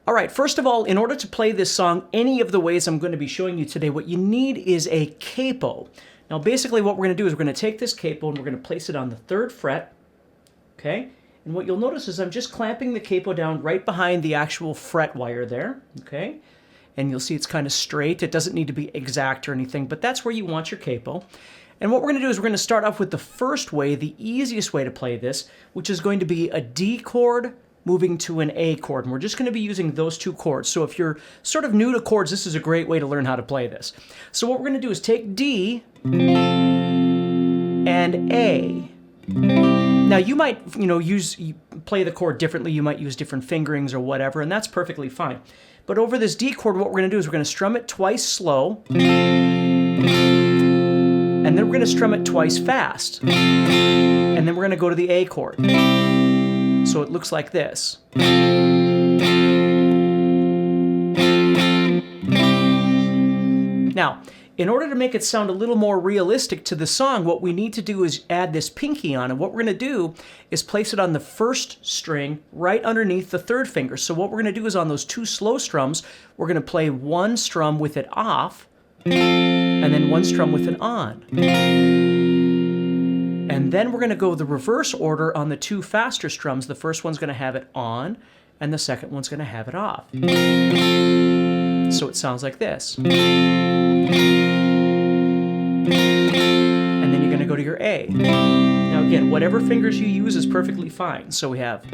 All right, first of all, in order to play this song any of the ways I'm going to be showing you today, what you need is a capo. Now, basically what we're going to do is we're going to take this capo and we're going to place it on the 3rd fret, okay? And what you'll notice is I'm just clamping the capo down right behind the actual fret wire there, okay? And you'll see it's kind of straight. It doesn't need to be exact or anything, but that's where you want your capo. And what we're going to do is we're going to start off with the first way, the easiest way to play this, which is going to be a D chord moving to an A chord. And we're just going to be using those 2 chords. So if you're sort of new to chords, this is a great way to learn how to play this. So what we're going to do is take D and A. Now you might, play the chord differently. You might use different fingerings or whatever, and that's perfectly fine. But over this D chord, what we're going to do is we're going to strum it twice slow, and then we're going to strum it twice fast, and then we're going to go to the A chord. So it looks like this. Now, in order to make it sound a little more realistic to the song, what we need to do is add this pinky on. And what we're going to do is place it on the 1st string right underneath the 3rd finger. So what we're going to do is on those 2 slow strums, we're going to play 1 strum with it off, and then 1 strum with it on. And then we're going to go the reverse order on the 2 faster strums. The first one's going to have it on, and the second one's going to have it off. So it sounds like this. And then you're going to go to your A. Now again, whatever fingers you use is perfectly fine. So we have...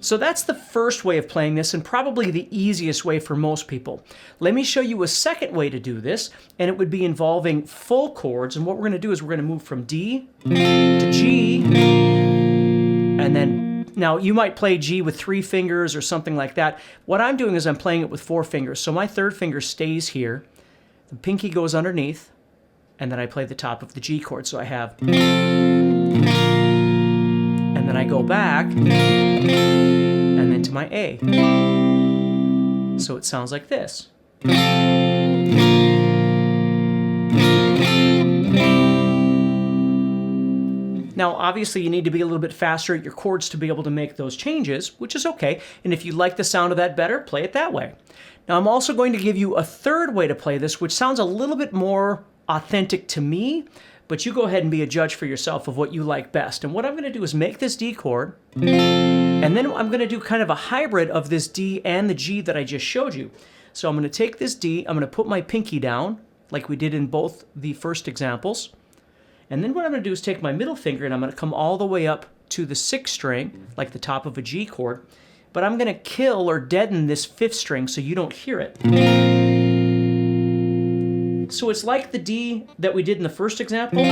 So that's the first way of playing this, and probably the easiest way for most people. Let me show you a second way to do this, and it would be involving full chords. And what we're going to do is we're going to move from D to G, and then, now you might play G with 3 fingers or something like that. What I'm doing is I'm playing it with 4 fingers. So my 3rd finger stays here, the pinky goes underneath, and then I play the top of the G chord. So I have, and then I go back, and then to my A. So it sounds like this. Now, obviously, you need to be a little bit faster at your chords to be able to make those changes, which is okay. And if you like the sound of that better, play it that way. Now, I'm also going to give you a third way to play this, which sounds a little bit more authentic to me, but you go ahead and be a judge for yourself of what you like best. And what I'm going to do is make this D chord, and then I'm going to do kind of a hybrid of this D and the G that I just showed you. So I'm going to take this D, I'm going to put my pinky down, like we did in both the first examples. And then what I'm going to do is take my middle finger and I'm going to come all the way up to the 6th string, like the top of a G chord. But I'm going to kill or deaden this 5th string so you don't hear it. So it's like the D that we did in the first example,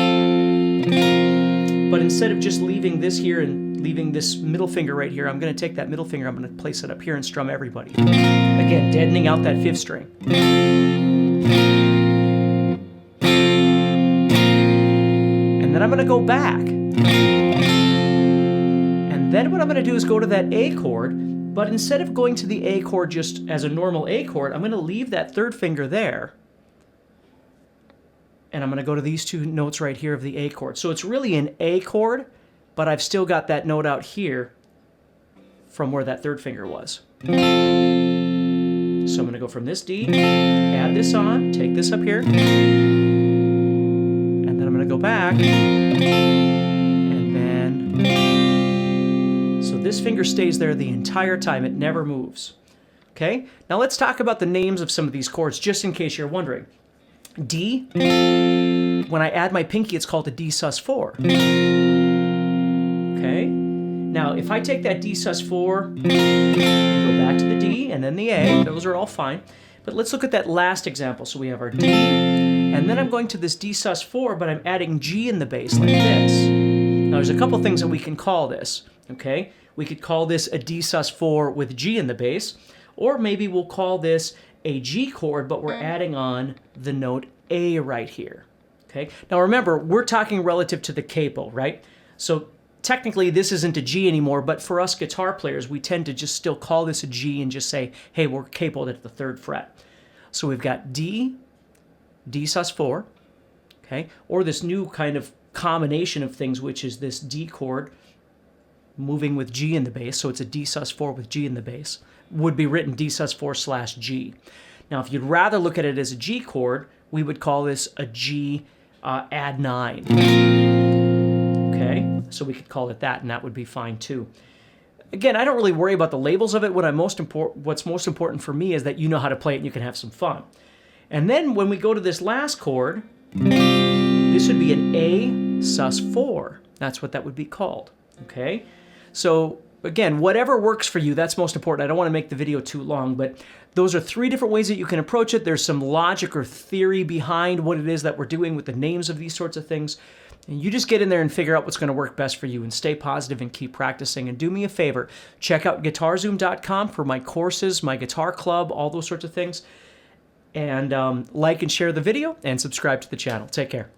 but instead of just leaving this here and leaving this middle finger right here, I'm going to take that middle finger, I'm going to place it up here and strum everybody. Again, deadening out that 5th string. And then I'm going to go back. And then what I'm going to do is go to that A chord, but instead of going to the A chord just as a normal A chord, I'm going to leave that 3rd finger there. And I'm going to go to these 2 notes right here of the A chord. So it's really an A chord, but I've still got that note out here from where that 3rd finger was. So I'm going to go from this D, add this on, take this up here, and then I'm going to go back, and then, so this finger stays there the entire time, it never moves. Okay, now let's talk about the names of some of these chords, just in case you're wondering. D, when I add my pinky, it's called a D sus4. Okay, now if I take that D sus4, go back to the D and then the A, those are all fine. But let's look at that last example. So we have our D, and then I'm going to this D sus4, but I'm adding G in the bass like this. Now there's a couple things that we can call this, okay? We could call this a D sus4 with G in the bass, or maybe we'll call this a G chord, but we're adding on the note A right here, okay? Now remember, we're talking relative to the capo, right? So technically this isn't a G anymore, but for us guitar players, we tend to just still call this a G and just say, hey, we're capoed at the 3rd fret. So we've got D, D sus4, okay? Or this new kind of combination of things, which is this D chord moving with G in the bass, so it's a D sus4 with G in the bass, would be written D sus4 / G. Now, if you'd rather look at it as a G chord, we would call this a G add 9. Okay, so we could call it that, and that would be fine too. Again, I don't really worry about the labels of it. What's most important for me is that you know how to play it and you can have some fun. And then when we go to this last chord, this would be an A sus4. That's what that would be called. Okay, so again, whatever works for you, that's most important. I don't want to make the video too long, but those are 3 different ways that you can approach it. There's some logic or theory behind what it is that we're doing with the names of these sorts of things. And you just get in there and figure out what's going to work best for you, and stay positive and keep practicing. And do me a favor, check out guitarzoom.com for my courses, my guitar club, all those sorts of things. And like and share the video and subscribe to the channel. Take care.